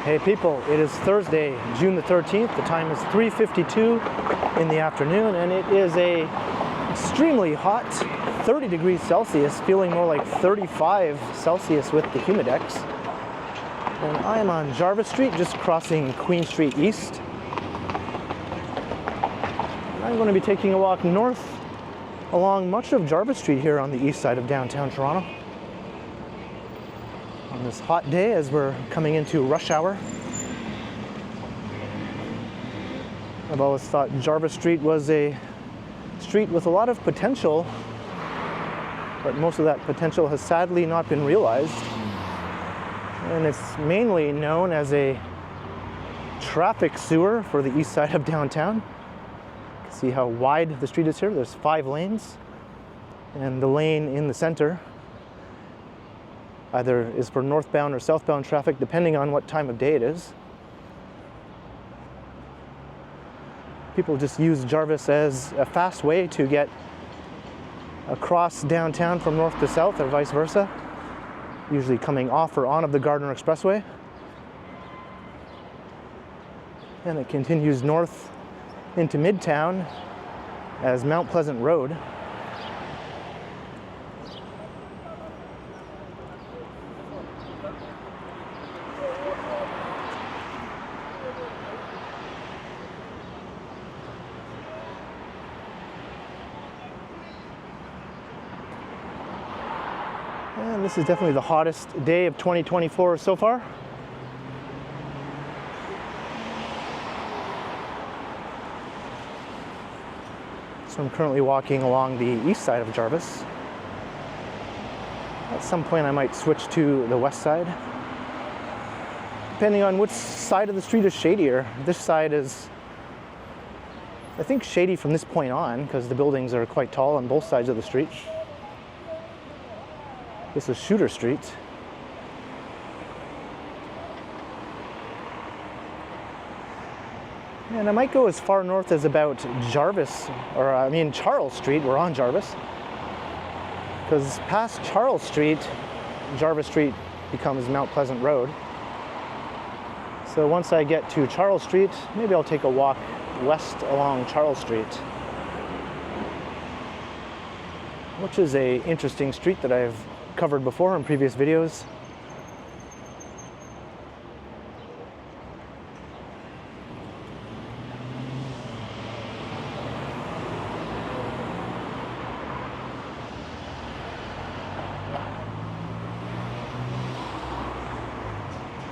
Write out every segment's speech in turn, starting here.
Hey people, it is Thursday, June the 13th. The time is 3:52 in the afternoon, and it is a extremely hot 30 degrees Celsius, feeling more like 35 Celsius with the Humidex. And I am on Jarvis Street, just crossing Queen Street East. And I'm going to be taking a walk north along much of Jarvis Street here on the east side of downtown Toronto. On this hot day as we're coming into rush hour. I've always thought Jarvis Street was a street with a lot of potential, but most of that potential has sadly not been realized. And it's mainly known as a traffic sewer for the east side of downtown. You can see how wide the street is here. There's 5 lanes, and the lane in the center either is for northbound or southbound traffic, depending on what time of day it is. People just use Jarvis as a fast way to get across downtown from north to south or vice versa, usually coming off or on of the Gardner Expressway. And it continues north into Midtown as Mount Pleasant Road. And this is definitely the hottest day of 2024 so far. So I'm currently walking along the east side of Jarvis. At some point I might switch to the west side, depending on which side of the street is shadier. This side is, I think, shady from this point on because the buildings are quite tall on both sides of the street. This is Shooter Street. And I might go as far north as about Charles Street. We're on Jarvis. Because past Charles Street, Jarvis Street becomes Mount Pleasant Road. So once I get to Charles Street, maybe I'll take a walk west along Charles Street, which is an interesting street that I've covered before in previous videos.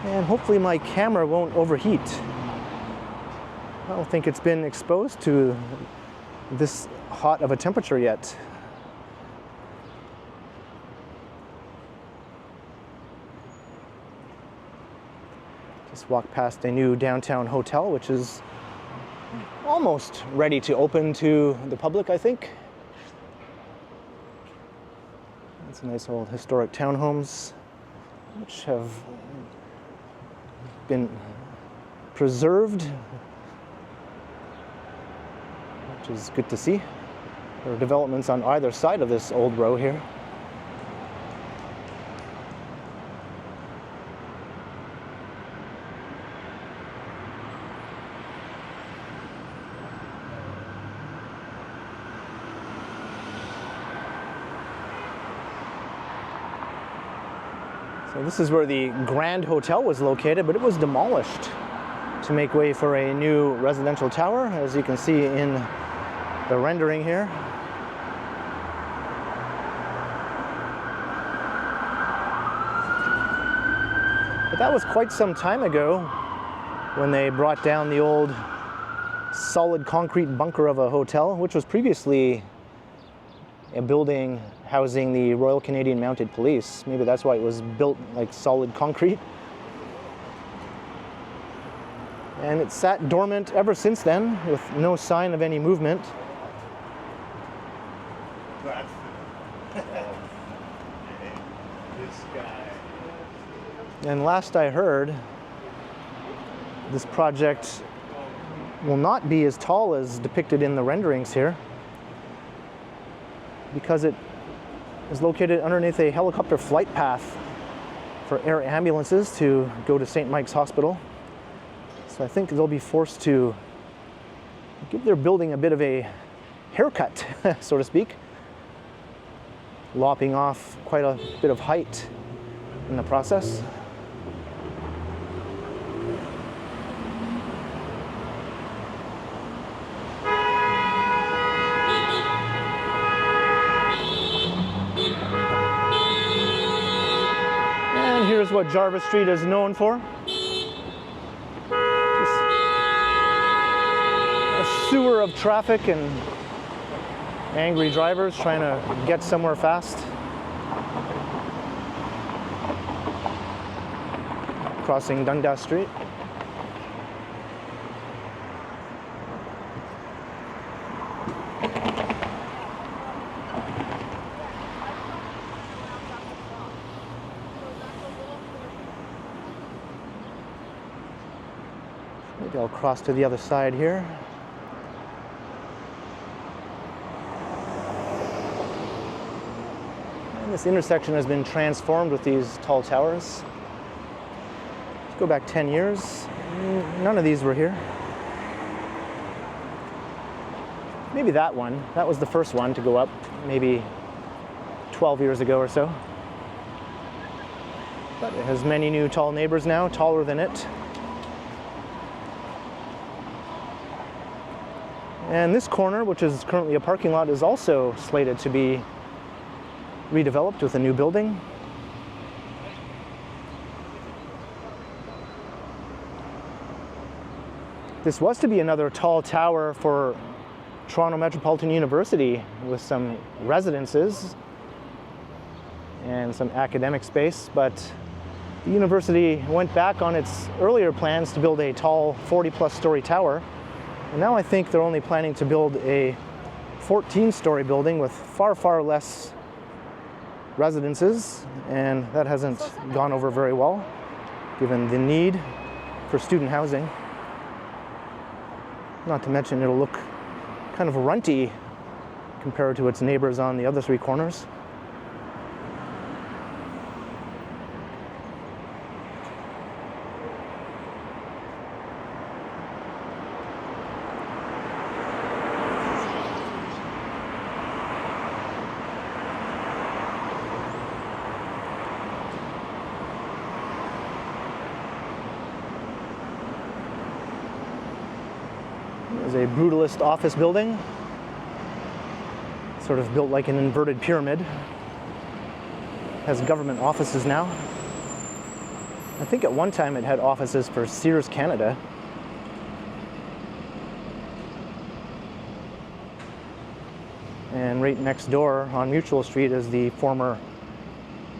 And hopefully my camera won't overheat. I don't think it's been exposed to this hot of a temperature yet. Just walked past a new downtown hotel, which is almost ready to open to the public, I think. That's a nice old historic townhomes, which have been preserved, which is good to see. There are developments on either side of this old row here. So this is where the Grand Hotel was located, but it was demolished to make way for a new residential tower, as you can see in the rendering here. But that was quite some time ago when they brought down the old solid concrete bunker of a hotel, which was previously a building housing the Royal Canadian Mounted Police. Maybe that's why it was built like solid concrete. And it sat dormant ever since then, with no sign of any movement. And last I heard, this project will not be as tall as depicted in the renderings here, because it is located underneath a helicopter flight path for air ambulances to go to St. Mike's Hospital. So I think they'll be forced to give their building a bit of a haircut, so to speak, lopping off quite a bit of height in the process. And here's what Jarvis Street is known for. Just a sewer of traffic and angry drivers trying to get somewhere fast. Crossing Dundas Street. Maybe I'll cross to the other side here. And this intersection has been transformed with these tall towers. Let's go back 10 years. None of these were here. Maybe that one. That was the first one to go up, maybe 12 years ago or so. But it has many new tall neighbors now, taller than it. And this corner, which is currently a parking lot, is also slated to be redeveloped with a new building. This was to be another tall tower for Toronto Metropolitan University with some residences and some academic space, but the university went back on its earlier plans to build a tall 40-plus story tower. And now I think they're only planning to build a 14-story building with far, far less residences, and that hasn't gone over very well, given the need for student housing. Not to mention it'll look kind of runty compared to its neighbors on the other three corners. There's a brutalist office building, sort of built like an inverted pyramid. Has government offices now. I think at one time it had offices for Sears Canada. And right next door on Mutual Street is the former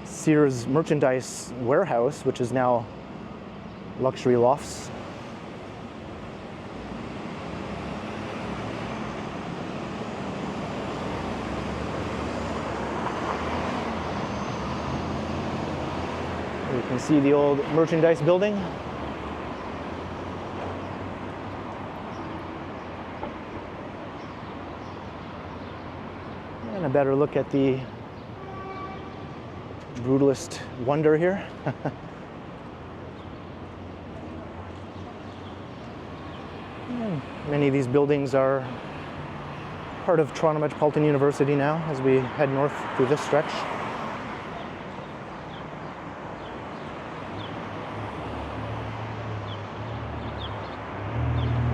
Sears merchandise warehouse, which is now luxury lofts. You can see the old merchandise building. And a better look at the brutalist wonder here. Many of these buildings are part of Toronto Metropolitan University now as we head north through this stretch.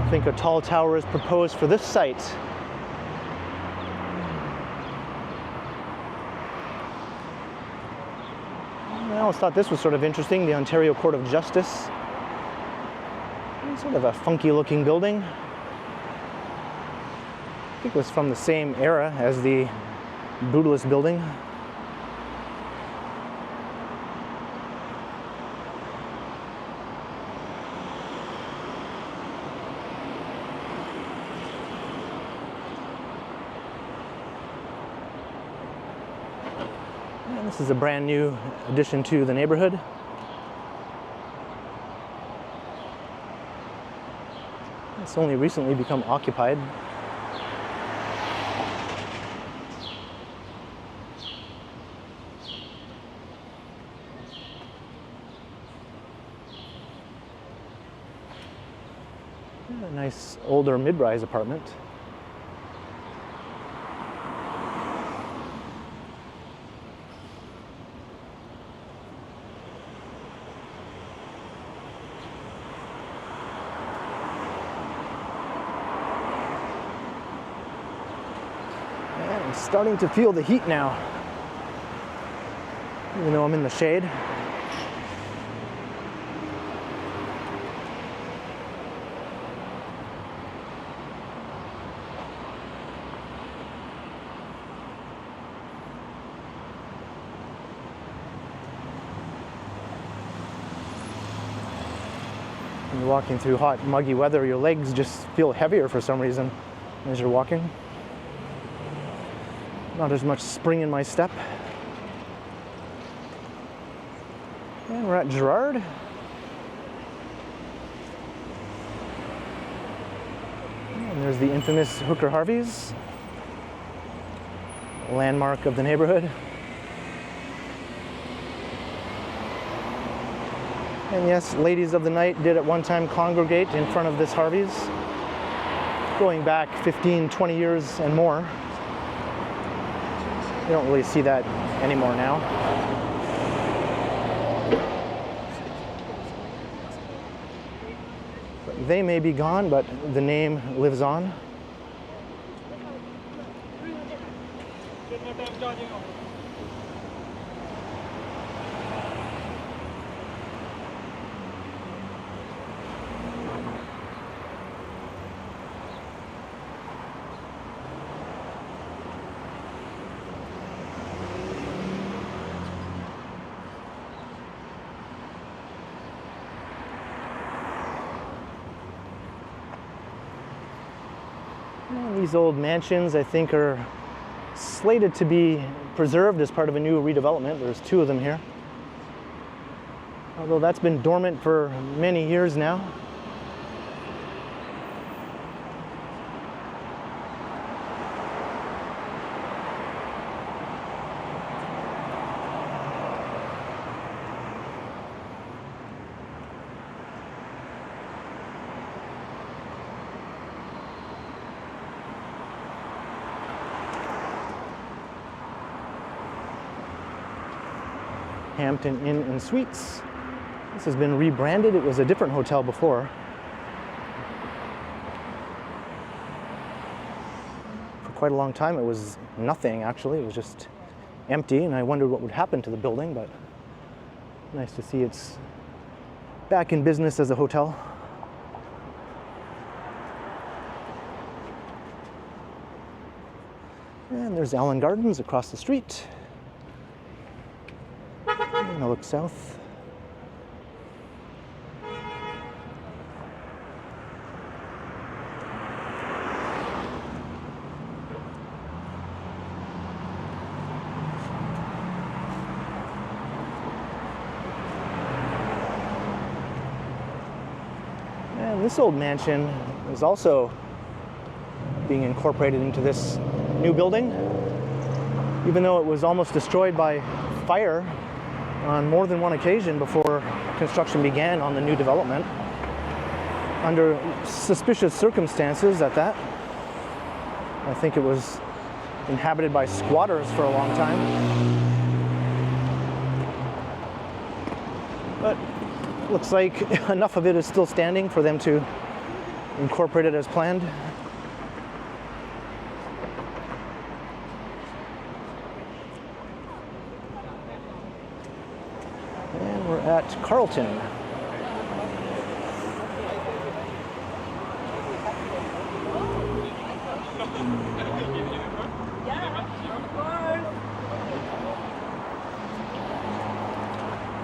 I think a tall tower is proposed for this site. I always thought this was sort of interesting, the Ontario Court of Justice. Sort of a funky looking building. I think it was from the same era as the brutalist building. This is a brand new addition to the neighborhood. It's only recently become occupied. A nice older mid-rise apartment. And I'm starting to feel the heat now, even though I'm in the shade. When you're walking through hot, muggy weather, your legs just feel heavier for some reason as you're walking. Not as much spring in my step. And we're at Gerrard. And there's the infamous Hooker Harvey's, a landmark of the neighborhood. And yes, ladies of the night did at one time congregate in front of this Harvey's, going back 15, 20 years and more. You don't really see that anymore now. But they may be gone, but the name lives on. And these old mansions, I think, are slated to be preserved as part of a new redevelopment. There's 2 of them here. Although that's been dormant for many years now. Hampton Inn and Suites. This has been rebranded. It was a different hotel before. For quite a long time it was nothing, actually. It was just empty, and I wondered what would happen to the building, but nice to see it's back in business as a hotel. And there's Allen Gardens across the street. And I look south. And this old mansion is also being incorporated into this new building, even though it was almost destroyed by fire on more than one occasion before construction began on the new development, under suspicious circumstances at that. I think it was inhabited by squatters for a long time. But looks like enough of it is still standing for them to incorporate it as planned. At Carlton.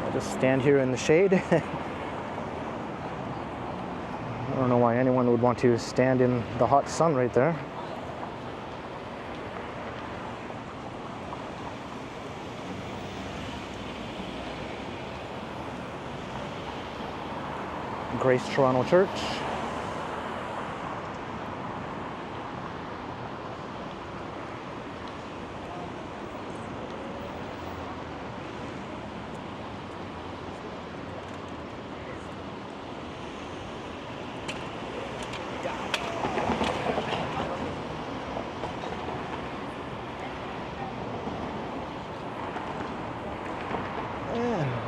I'll just stand here in the shade. I don't know why anyone would want to stand in the hot sun right there. Grace Toronto Church.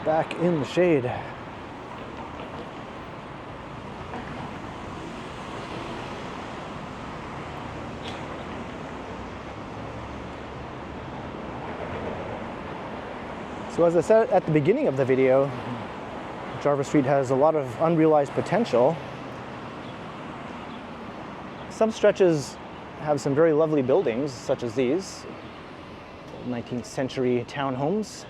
back in the shade. So as I said at the beginning of the video, Jarvis Street has a lot of unrealized potential. Some stretches have some very lovely buildings, such as these 19th century townhomes,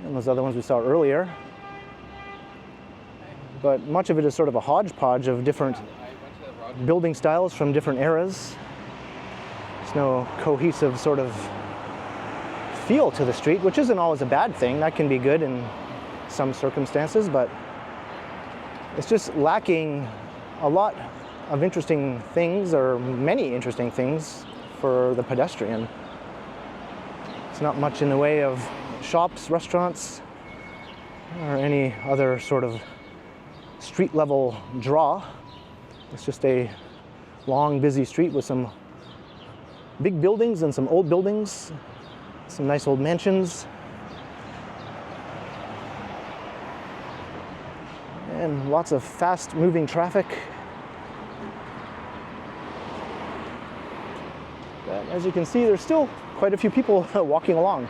and those other ones we saw earlier. But much of it is sort of a hodgepodge of different building styles from different eras. There's no cohesive sort of feel to the street, which isn't always a bad thing. That can be good in some circumstances, but it's just lacking a lot of interesting things, or many interesting things, for the pedestrian. It's not much in the way of shops, restaurants, or any other sort of street level draw. It's just a long, busy street with some big buildings and some old buildings, some nice old mansions, and lots of fast moving traffic. But as you can see, there's still quite a few people walking along,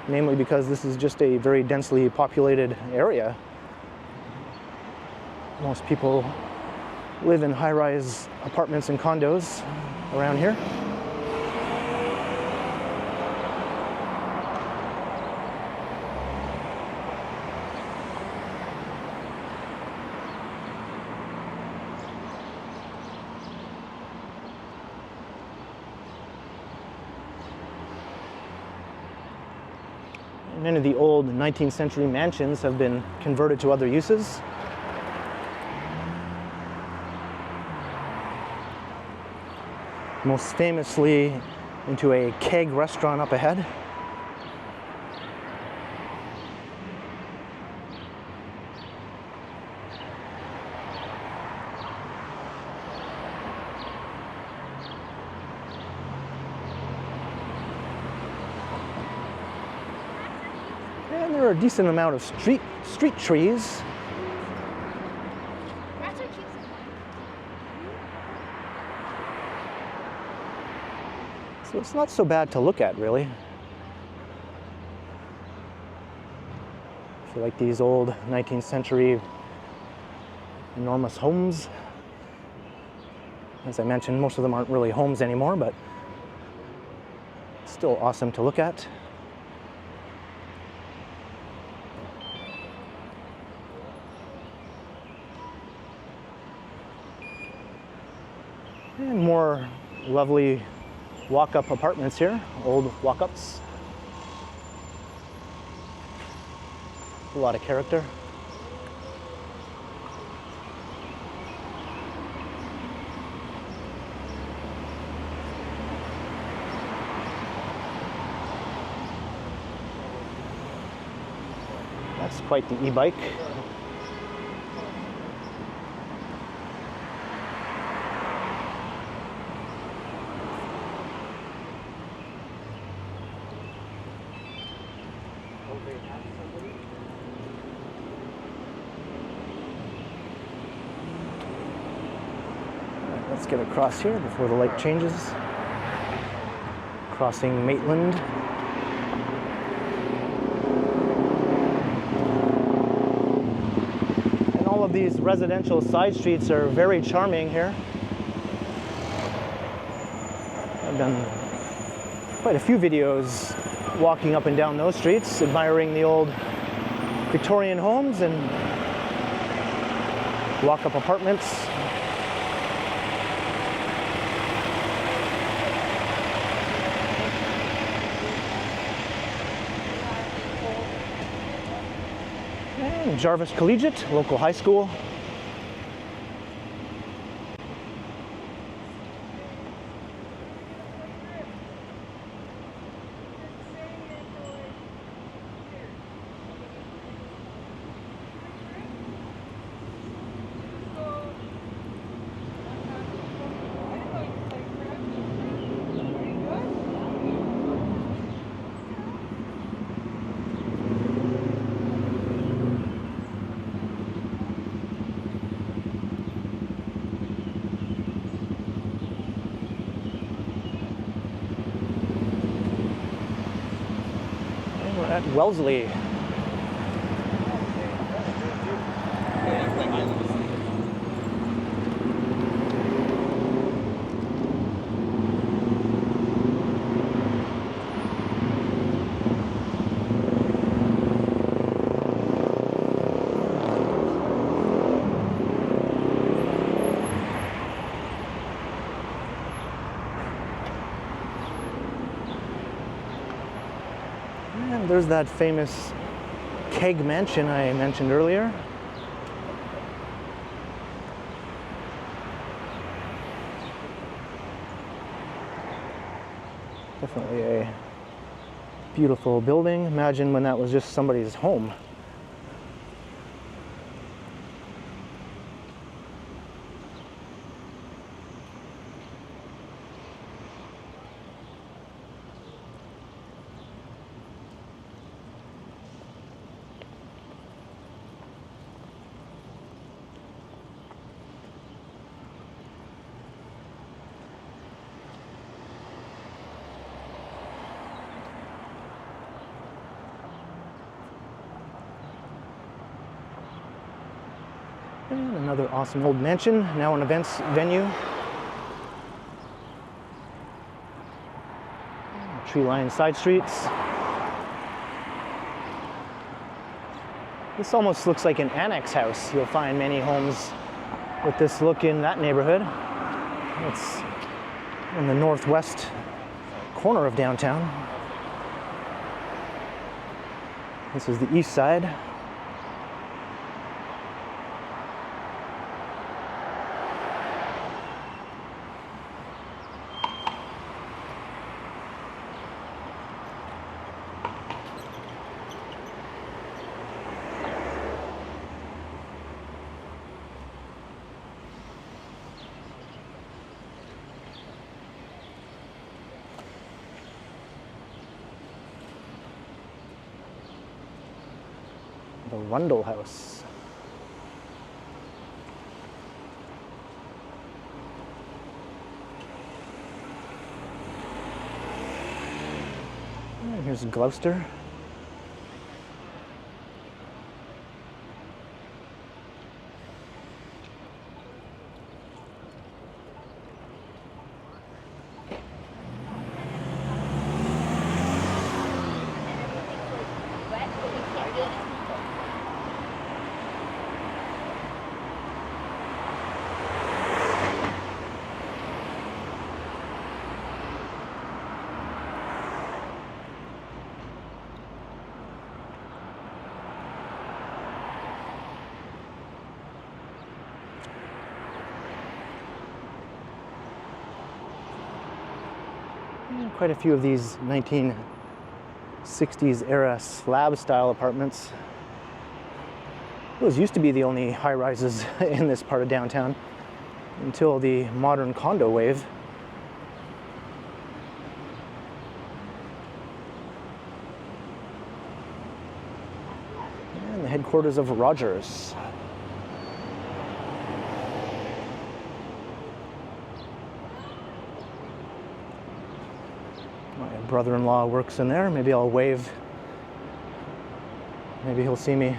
namely because this is just a very densely populated area. Most people live in high-rise apartments and condos around here. Many of the old 19th century mansions have been converted to other uses. Most famously into a Keg restaurant up ahead. And there are a decent amount of street trees. So it's not so bad to look at, really. If you like these old 19th century enormous homes. As I mentioned, most of them aren't really homes anymore, but still awesome to look at. And more lovely walk-up apartments here, old walk-ups. A lot of character. That's quite the e-bike. Let's get across here before the light changes. Crossing Maitland. And all of these residential side streets are very charming here. I've done quite a few videos walking up and down those streets, admiring the old Victorian homes and walk-up apartments. And Jarvis Collegiate, local high school. at Wellesley. And there's that famous Keg Mansion I mentioned earlier. Definitely a beautiful building. Imagine when that was just somebody's home. And another awesome old mansion, now an events venue. Tree-lined side streets. This almost looks like an annex house. You'll find many homes with this look in that neighborhood. It's in the northwest corner of downtown. This is the east side. The Rundle House. And here's Gloucester. Quite a few of these 1960s era slab style apartments. Those used to be the only high rises in this part of downtown until the modern condo wave. And the headquarters of Rogers. My brother-in-law works in there. Maybe I'll wave. Maybe he'll see me.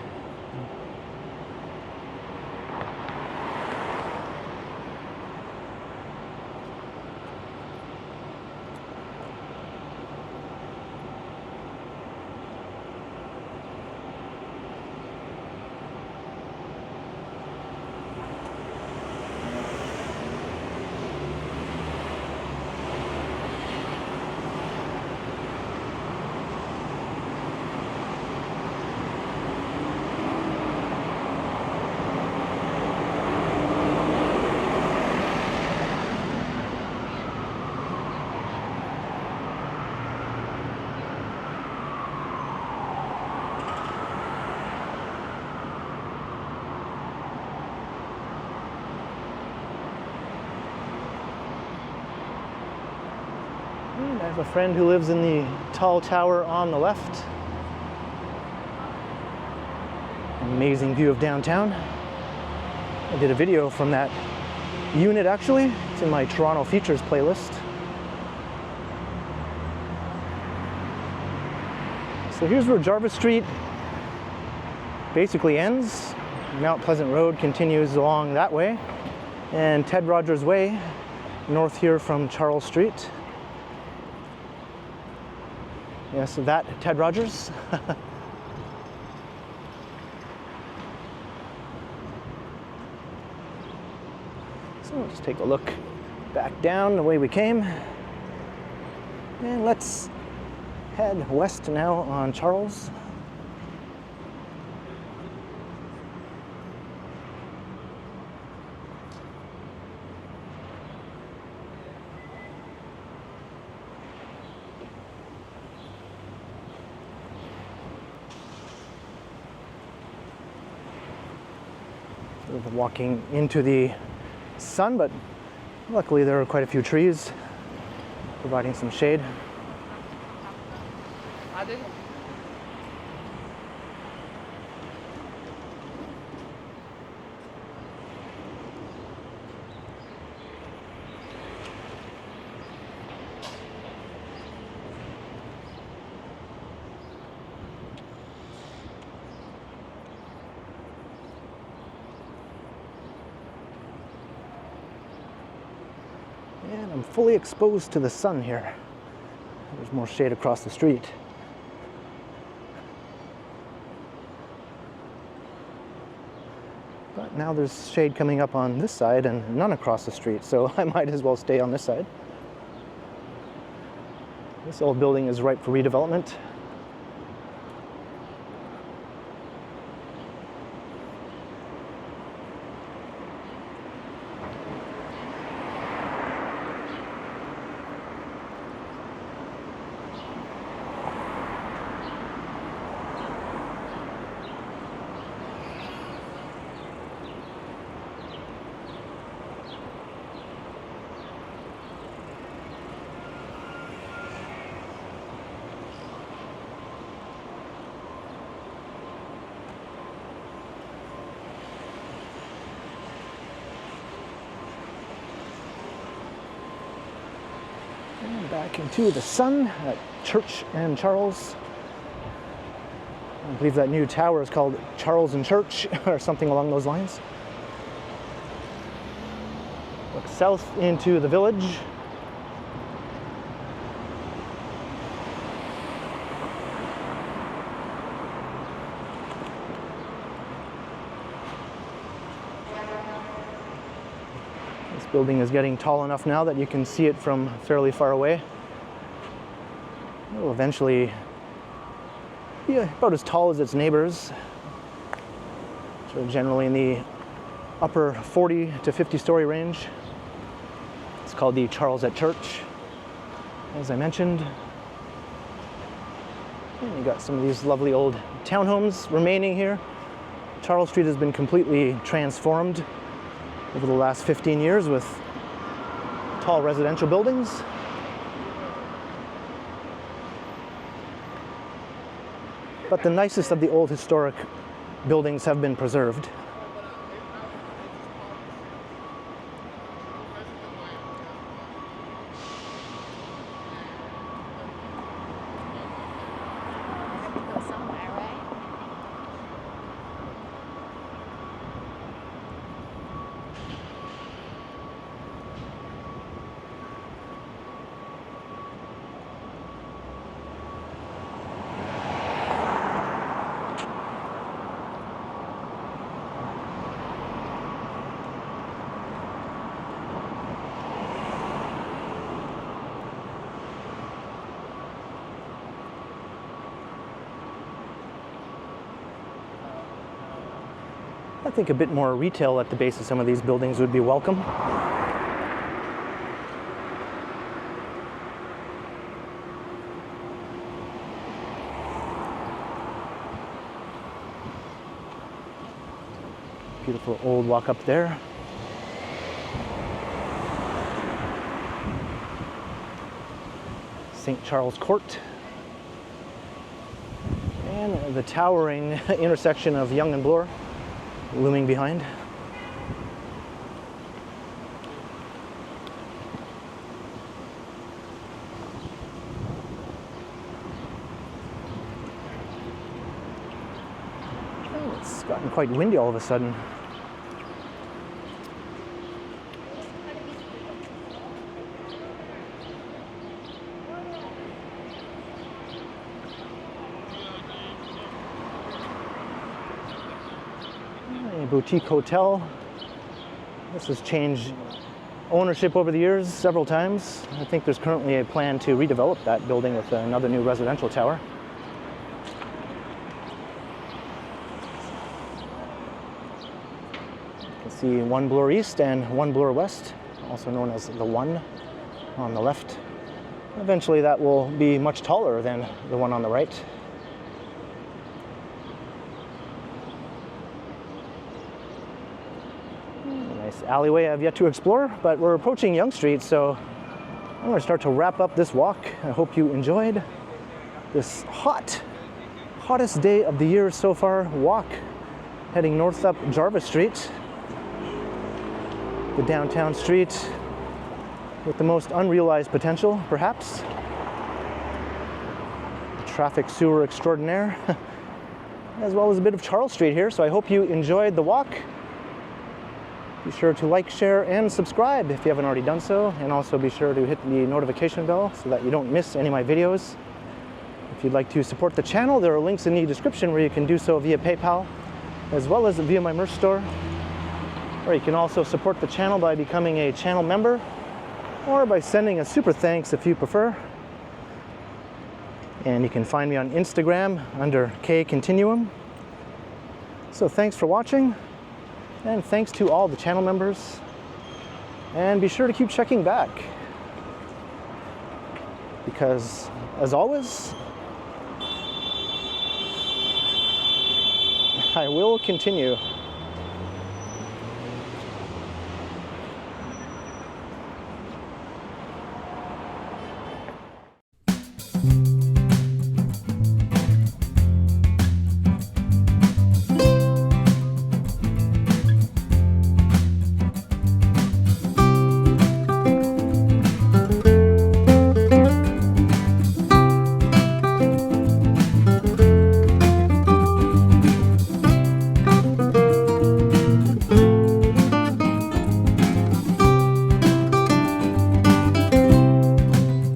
And I have a friend who lives in the tall tower on the left. Amazing view of downtown. I did a video from that unit actually. It's in my Toronto Features playlist. So here's where Jarvis Street basically ends. Mount Pleasant Road continues along that way, and Ted Rogers Way north here from Charles Street. Yes, that Ted Rogers. So let's take a look back down the way we came, and let's head west now on Charles. Sort of walking into the sun, but luckily there are quite a few trees providing some shade. And I'm fully exposed to the sun here. There's more shade across the street. But now there's shade coming up on this side and none across the street, so I might as well stay on this side. This old building is ripe for redevelopment. And back into the sun at Church and Charles. I believe that new tower is called Charles and Church or something along those lines. Look south into the village. This building is getting tall enough now that you can see it from fairly far away. It will eventually be about as tall as its neighbors. So generally in the upper 40 to 50 story range. It's called the Charles at Church, as I mentioned. And you got some of these lovely old townhomes remaining here. Charles Street has been completely transformed over the last 15 years with tall residential buildings. But the nicest of the old historic buildings have been preserved. I think a bit more retail at the base of some of these buildings would be welcome. Beautiful old walk up there. St. Charles Court. And the towering intersection of Yonge and Bloor looming behind. gotten quite windy all of a sudden. A boutique hotel. This has changed ownership over the years several times. I think there's currently a plan to redevelop that building with another new residential tower. You can see one Bloor East and one Bloor West, also known as the One on the left. Eventually that will be much taller than the one on the right. Nice alleyway I've yet to explore, but we're approaching Yonge Street, so I'm going to start to wrap up this walk. I hope you enjoyed this hottest day of the year so far walk, heading north up Jarvis Street, the downtown street with the most unrealized potential, perhaps. The traffic sewer extraordinaire, as well as a bit of Charles Street here, so I hope you enjoyed the walk. Be sure to like, share, and subscribe if you haven't already done so, and also be sure to hit the notification bell so that you don't miss any of my videos. If you'd like to support the channel, there are links in the description where you can do so via PayPal, as well as via my merch store. Or you can also support the channel by becoming a channel member, or by sending a super thanks if you prefer. And you can find me on Instagram under K Continuum. So thanks for watching. And thanks to all the channel members. And be sure to keep checking back, because, as always, I will continue.